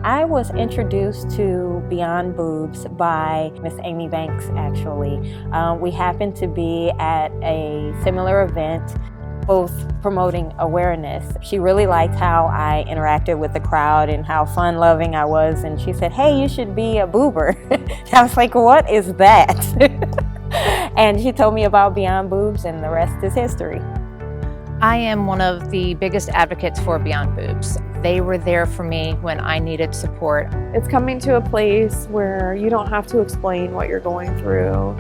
I was introduced to Beyond Boobs by Miss Amy Banks, actually. We happened to be at a similar event, both promoting awareness. She really liked how I interacted with the crowd and how fun-loving I was, and she said, "Hey, you should be a boober." I was like, "What is that?" And she told me about Beyond Boobs, and the rest is history. I am one of the biggest advocates for Beyond Boobs. They were there for me when I needed support. It's coming to a place where you don't have to explain what you're going through.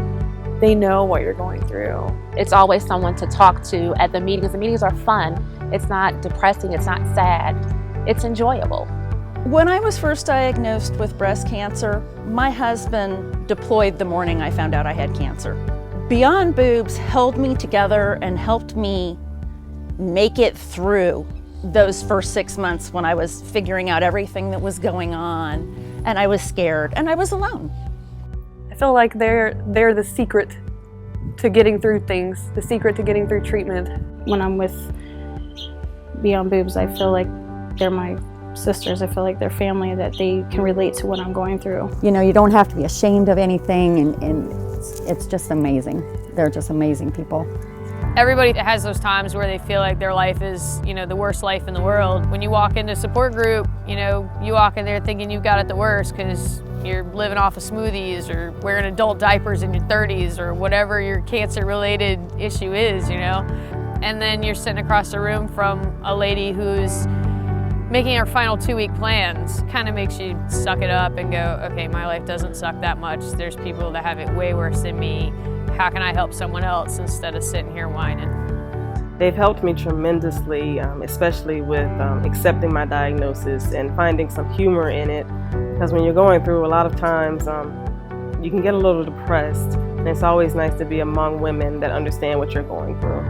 They know what you're going through. It's always someone to talk to at the meetings. The meetings are fun. It's not depressing, it's not sad. It's enjoyable. When I was first diagnosed with breast cancer, my husband deployed the morning I found out I had cancer. Beyond Boobs held me together and helped me make it through those first 6 months when I was figuring out everything that was going on, and I was scared and I was alone. I feel like they're the secret to getting through things, the secret to getting through treatment. When I'm with Beyond Boobs, I feel like they're my sisters. I feel like they're family, that they can relate to what I'm going through. You know, you don't have to be ashamed of anything, and it's just amazing. They're just amazing people. Everybody has those times where they feel like their life is, the worst life in the world. When you walk into a support group, you walk in there thinking you've got it the worst because you're living off of smoothies or wearing adult diapers in your 30s or whatever your cancer-related issue is, And then you're sitting across the room from a lady who's making her final 2-week plans. Kind of makes you suck it up and go, okay, my life doesn't suck that much. There's people that have it way worse than me. How can I help someone else instead of sitting here whining? They've helped me tremendously, especially with accepting my diagnosis and finding some humor in it. Because when you're going through, a lot of times you can get a little depressed, and it's always nice to be among women that understand what you're going through.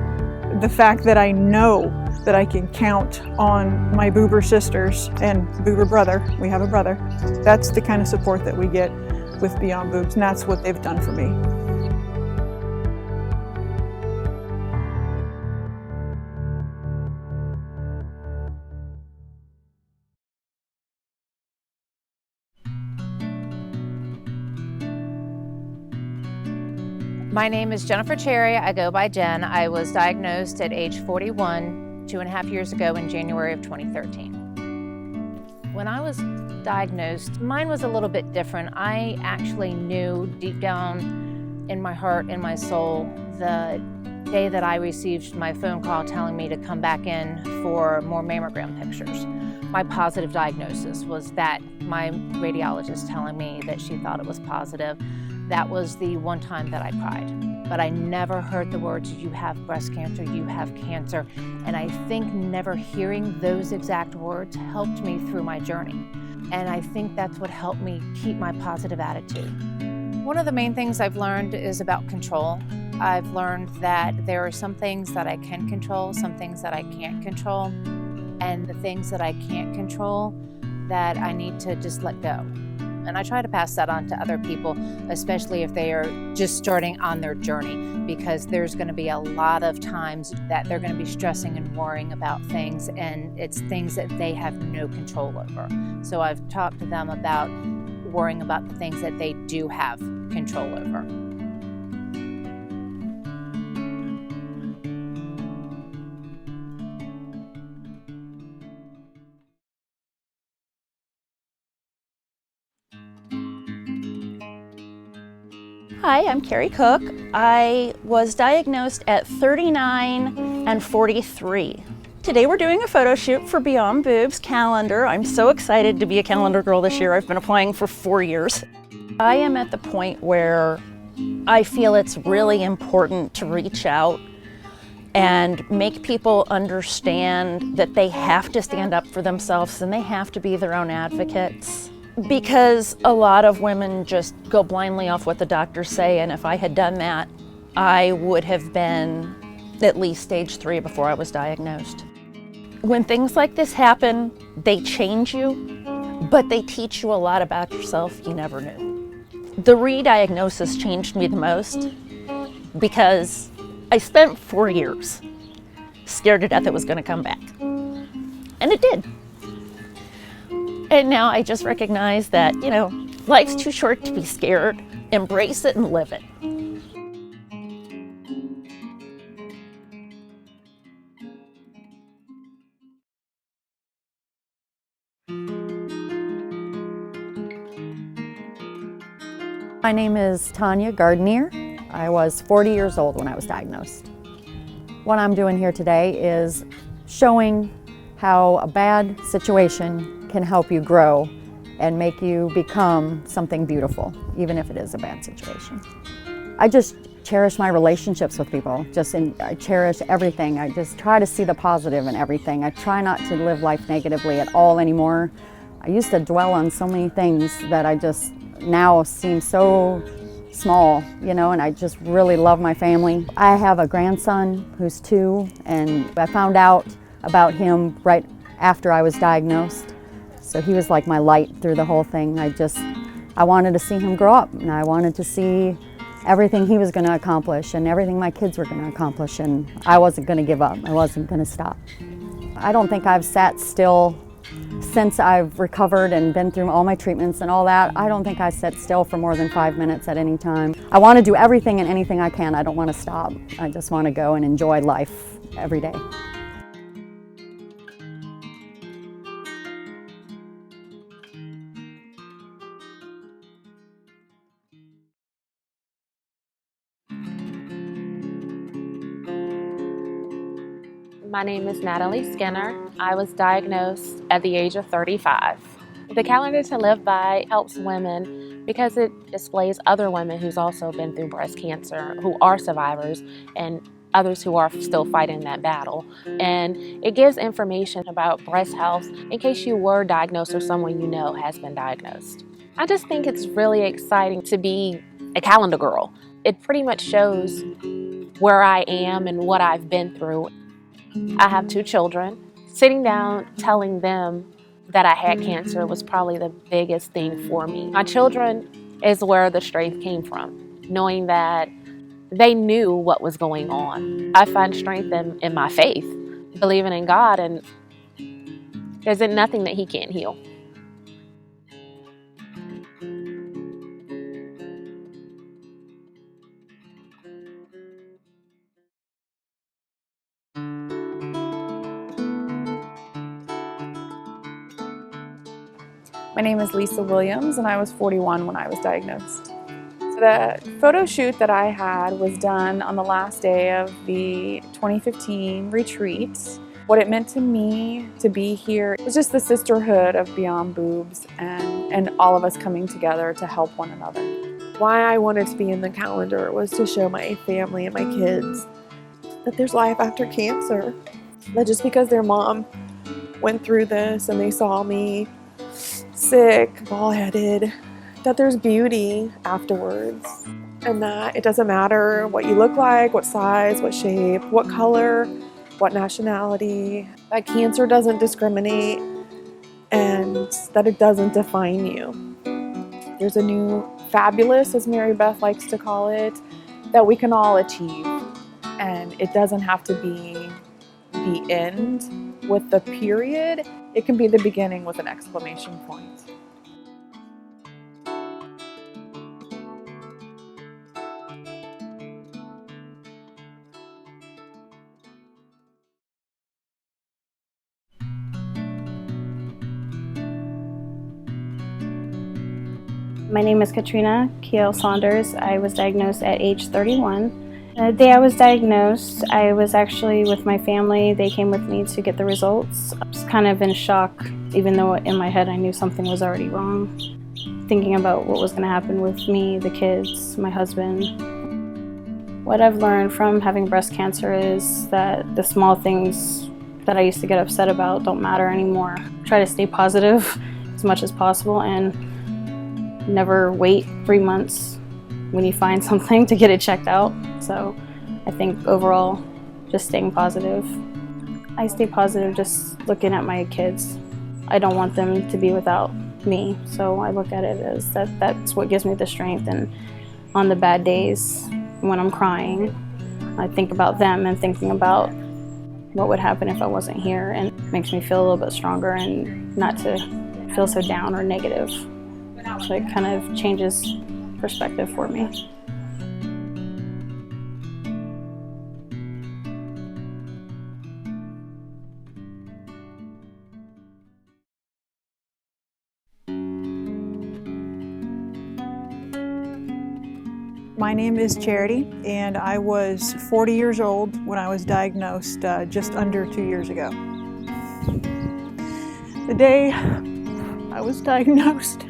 The fact that I know that I can count on my boober sisters and boober brother, we have a brother, that's the kind of support that we get with Beyond Boobs, and that's what they've done for me. My name is Jennifer Cherry. I go by Jen. I was diagnosed at age 41, 2.5 years ago in January of 2013. When I was diagnosed, mine was a little bit different. I actually knew deep down in my heart, in my soul, the day that I received my phone call telling me to come back in for more mammogram pictures. My positive diagnosis was that, my radiologist telling me that she thought it was positive. That was the one time that I cried. But I never heard the words, "You have breast cancer, you have cancer." And I think never hearing those exact words helped me through my journey. And I think that's what helped me keep my positive attitude. One of the main things I've learned is about control. I've learned that there are some things that I can control, some things that I can't control, and the things that I can't control that I need to just let go. And I try to pass that on to other people, especially if they are just starting on their journey, because there's going to be a lot of times that they're going to be stressing and worrying about things, and it's things that they have no control over. So I've talked to them about worrying about the things that they do have control over. Hi, I'm Carrie Cook. I was diagnosed at 39 and 43. Today we're doing a photo shoot for Beyond Boobs calendar. I'm so excited to be a calendar girl this year. I've been applying for 4 years. I am at the point where I feel it's really important to reach out and make people understand that they have to stand up for themselves and they have to be their own advocates. Because a lot of women just go blindly off what the doctors say, and if I had done that, I would have been at least stage 3 before I was diagnosed. When things like this happen, they change you, but they teach you a lot about yourself you never knew. The re-diagnosis changed me the most because I spent 4 years scared to death it was going to come back. And it did. And now I just recognize that, you know, life's too short to be scared. Embrace it and live it. My name is Tanya Gardenier. I was 40 years old when I was diagnosed. What I'm doing here today is showing how a bad situation can help you grow and make you become something beautiful, even if it is a bad situation. I just cherish my relationships with people. I cherish everything. I just try to see the positive in everything. I try not to live life negatively at all anymore. I used to dwell on so many things that I just now seem so small, you know, and I just really love my family. I have a grandson who's 2, and I found out about him right after I was diagnosed. So he was like my light through the whole thing. I wanted to see him grow up, and I wanted to see everything he was going to accomplish and everything my kids were going to accomplish, and I wasn't going to give up. I wasn't going to stop. I don't think I've sat still since I've recovered and been through all my treatments and all that. I don't think I sat still for more than 5 minutes at any time. I want to do everything and anything I can. I don't want to stop. I just want to go and enjoy life every day. My name is Natalie Skinner. I was diagnosed at the age of 35. The calendar to live by helps women because it displays other women who's also been through breast cancer, who are survivors, and others who are still fighting that battle. And it gives information about breast health in case you were diagnosed or someone you know has been diagnosed. I just think it's really exciting to be a calendar girl. It pretty much shows where I am and what I've been through. I have 2 children. Sitting down telling them that I had cancer was probably the biggest thing for me. My children is where the strength came from, knowing that they knew what was going on. I find strength in my faith, believing in God, and there's nothing that He can't heal. My name is Lisa Williams, and I was 41 when I was diagnosed. So the photo shoot that I had was done on the last day of the 2015 retreat. What it meant to me to be here was just the sisterhood of Beyond Boobs and all of us coming together to help one another. Why I wanted to be in the calendar was to show my family and my kids that there's life after cancer. That just because their mom went through this and they saw me sick, bald-headed, that there's beauty afterwards, and that it doesn't matter what you look like, what size, what shape, what color, what nationality, that cancer doesn't discriminate and that it doesn't define you. There's a new fabulous, as Mary Beth likes to call it, that we can all achieve, and it doesn't have to be the end with the period. It can be the beginning with an exclamation point. My name is Katrina Kiel Saunders. I was diagnosed at age 31. The day I was diagnosed, I was actually with my family. They came with me to get the results. I was kind of in shock, even though in my head I knew something was already wrong. Thinking about what was going to happen with me, the kids, my husband. What I've learned from having breast cancer is that the small things that I used to get upset about don't matter anymore. Try to stay positive as much as possible and never wait 3 months when you find something to get it checked out. So I think overall, just staying positive. I stay positive just looking at my kids. I don't want them to be without me, so I look at it as that's what gives me the strength. And on the bad days, when I'm crying, I think about them and thinking about what would happen if I wasn't here, and it makes me feel a little bit stronger and not to feel so down or negative. So it kind of changes perspective for me. My name is Charity, and I was 40 years old when I was diagnosed just under 2 years ago. The day I was diagnosed,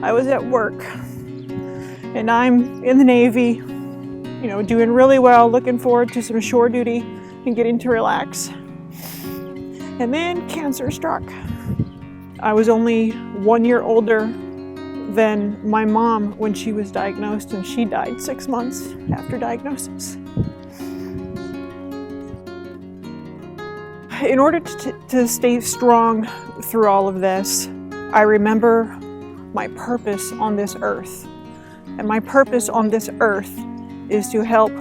I was at work, and I'm in the Navy, you know, doing really well, looking forward to some shore duty and getting to relax. And then cancer struck. I was only 1 year older than my mom when she was diagnosed, and she died 6 months after diagnosis. In order to stay strong through all of this, I remember my purpose on this earth. And my purpose on this earth is to help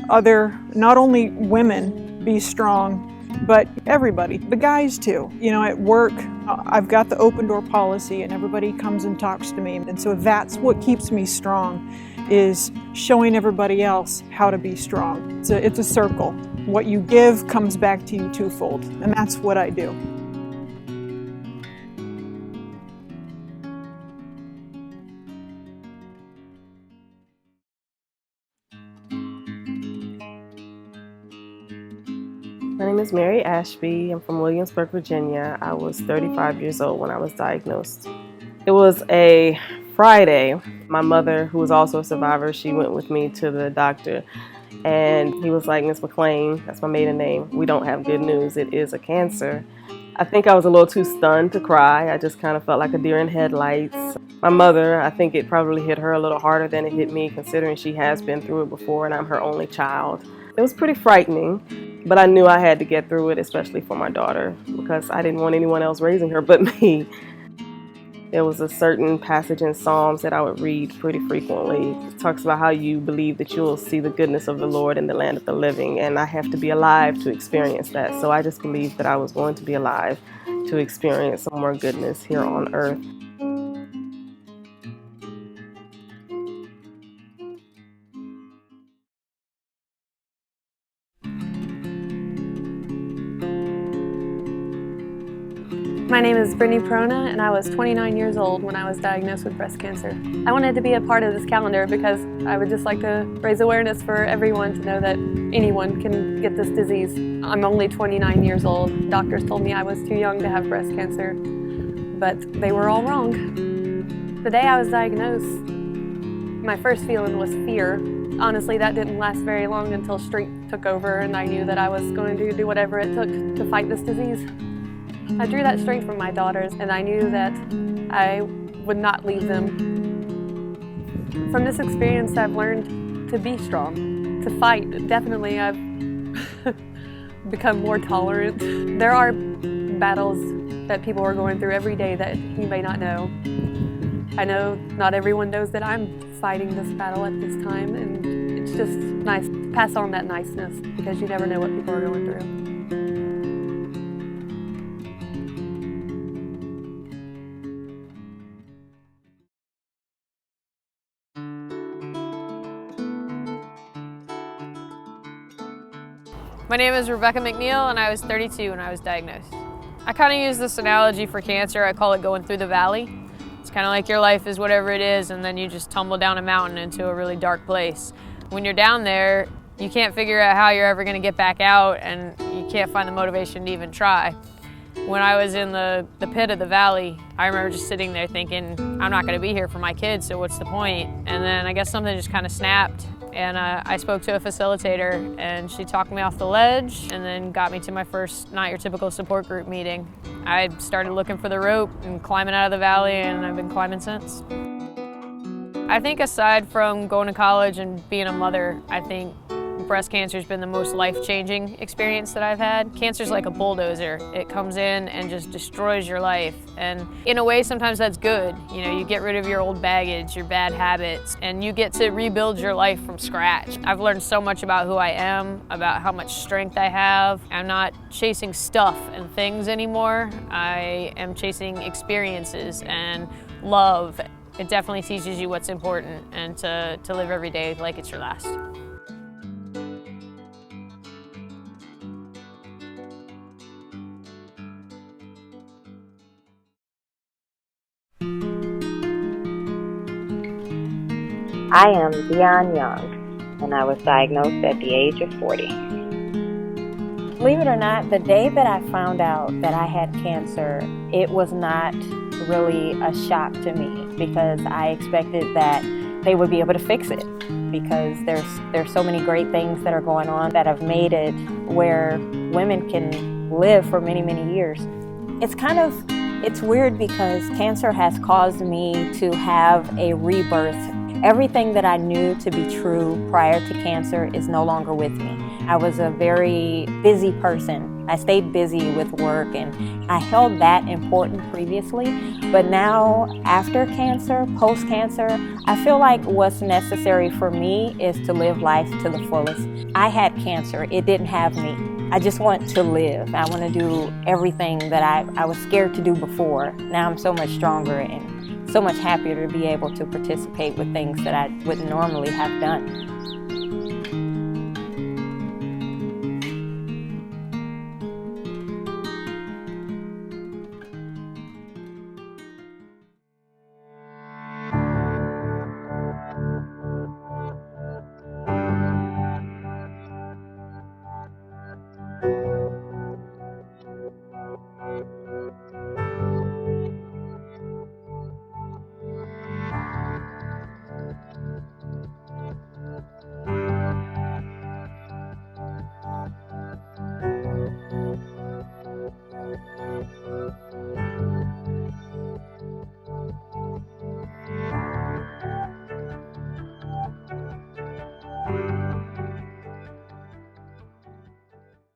other, not only women be strong, but everybody, the guys too. You know, at work, I've got the open door policy and everybody comes and talks to me. And so that's what keeps me strong, is showing everybody else how to be strong. It's a circle. What you give comes back to you twofold, and that's what I do. My name is Mary Ashby. I'm from Williamsburg, Virginia. I was 35 years old when I was diagnosed. It was a Friday. My mother, who was also a survivor, she went with me to the doctor, and he was like, "Miss McLean," that's my maiden name, "we don't have good news. It is a cancer." I think I was a little too stunned to cry. I just kind of felt like a deer in headlights. My mother, I think it probably hit her a little harder than it hit me, considering she has been through it before and I'm her only child. It was pretty frightening, but I knew I had to get through it, especially for my daughter, because I didn't want anyone else raising her but me. There was a certain passage in Psalms that I would read pretty frequently. It talks about how you believe that you will see the goodness of the Lord in the land of the living, and I have to be alive to experience that. So I just believed that I was going to be alive to experience some more goodness here on earth. My name is Brittany Prona, and I was 29 years old when I was diagnosed with breast cancer. I wanted to be a part of this calendar because I would just like to raise awareness for everyone to know that anyone can get this disease. I'm only 29 years old. Doctors told me I was too young to have breast cancer, but they were all wrong. The day I was diagnosed, my first feeling was fear. Honestly, that didn't last very long until strength took over, and I knew that I was going to do whatever it took to fight this disease. I drew that strength from my daughters, and I knew that I would not leave them. From this experience, I've learned to be strong, to fight. Definitely, I've become more tolerant. There are battles that people are going through every day that you may not know. I know not everyone knows that I'm fighting this battle at this time, and it's just nice to pass on that niceness, because you never know what people are going through. My name is Rebecca McNeil, and I was 32 when I was diagnosed. I kind of use this analogy for cancer. I call it going through the valley. It's kind of like your life is whatever it is, and then you just tumble down a mountain into a really dark place. When you're down there, you can't figure out how you're ever going to get back out, and you can't find the motivation to even try. When I was in the pit of the valley, I remember just sitting there thinking, I'm not going to be here for my kids, so what's the point? And then I guess something just kind of snapped. And I spoke to a facilitator, and she talked me off the ledge and then got me to my first Not Your Typical Support Group meeting. I started looking for the rope and climbing out of the valley, and I've been climbing since. I think aside from going to college and being a mother, I think breast cancer has been the most life-changing experience that I've had. Cancer's like a bulldozer. It comes in and just destroys your life. And in a way, sometimes that's good. You know, you get rid of your old baggage, your bad habits, and you get to rebuild your life from scratch. I've learned so much about who I am, about how much strength I have. I'm not chasing stuff and things anymore. I am chasing experiences and love. It definitely teaches you what's important and to live every day like it's your last. I am Dion Young, and I was diagnosed at the age of 40. Believe it or not, the day that I found out that I had cancer, it was not really a shock to me because I expected that they would be able to fix it because there's so many great things that are going on that have made it where women can live for many, many years. It's weird because cancer has caused me to have a rebirth. Everything that I knew to be true prior to cancer is no longer with me. I was a very busy person. I stayed busy with work and I held that important previously. But now, after cancer, post-cancer, I feel like what's necessary for me is to live life to the fullest. I had cancer. It didn't have me. I just want to live. I want to do everything that I was scared to do before. Now I'm so much stronger and so much happier to be able to participate with things that I wouldn't normally have done.